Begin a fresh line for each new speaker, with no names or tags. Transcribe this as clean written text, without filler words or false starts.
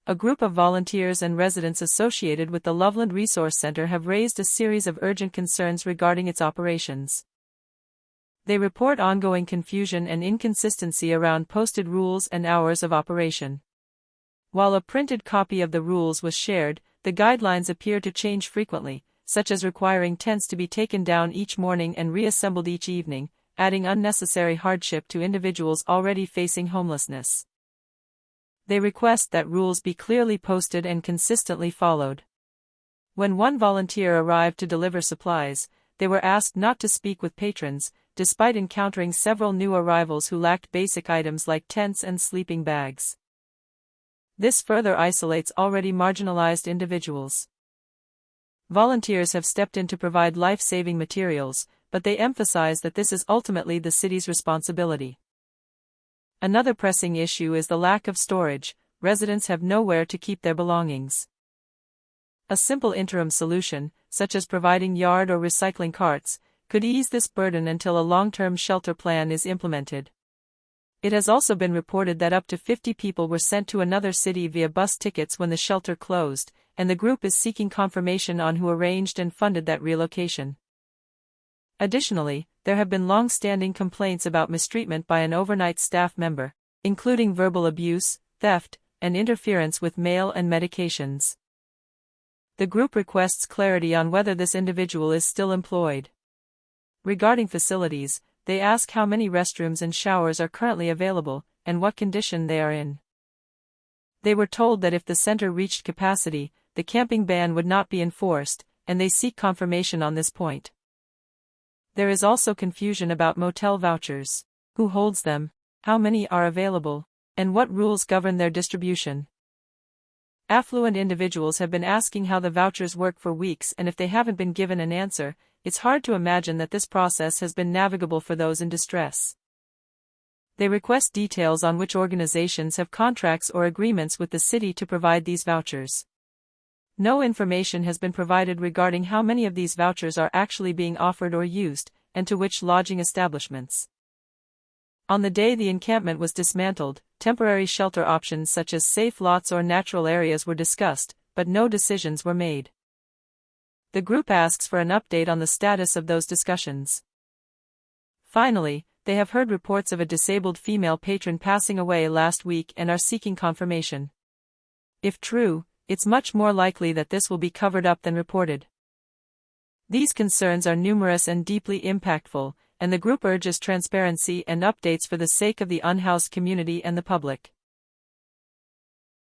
A group of volunteers and residents associated with the Loveland Resource Center have raised a series of urgent concerns regarding its operations. They report ongoing confusion and inconsistency around posted rules and hours of operation. While a printed copy of the rules was shared, the guidelines appear to change frequently, such as requiring tents to be taken down each morning and reassembled each evening, adding unnecessary hardship to individuals already facing homelessness. They request that rules be clearly posted and consistently followed. When one volunteer arrived to deliver supplies, they were asked not to speak with patrons, despite encountering several new arrivals who lacked basic items like tents and sleeping bags. This further isolates already marginalized individuals. Volunteers have stepped in to provide life-saving materials, but they emphasize that this is ultimately the city's responsibility. Another pressing issue is the lack of storage. Residents have nowhere to keep their belongings. A simple interim solution, such as providing yard or recycling carts, could ease this burden until a long-term shelter plan is implemented. It has also been reported that up to 50 people were sent to another city via bus tickets when the shelter closed, and the group is seeking confirmation on who arranged and funded that relocation. Additionally, there have been long-standing complaints about mistreatment by an overnight staff member, including verbal abuse, theft, and interference with mail and medications. The group requests clarity on whether this individual is still employed. Regarding facilities, they ask how many restrooms and showers are currently available, and what condition they are in. They were told that if the center reached capacity, the camping ban would not be enforced, and they seek confirmation on this point. There is also confusion about motel vouchers. Who holds them, how many are available, and what rules govern their distribution. Affluent individuals have been asking how the vouchers work for weeks, and if they haven't been given an answer, it's hard to imagine that this process has been navigable for those in distress. They request details on which organizations have contracts or agreements with the city to provide these vouchers. No information has been provided regarding how many of these vouchers are actually being offered or used, and to which lodging establishments. On the day the encampment was dismantled, temporary shelter options such as safe lots or natural areas were discussed, but no decisions were made. The group asks for an update on the status of those discussions. Finally, they have heard reports of a disabled female patron passing away last week and are seeking confirmation. If true, it's much more likely that this will be covered up than reported. These concerns are numerous and deeply impactful, and the group urges transparency and updates for the sake of the unhoused community and the public.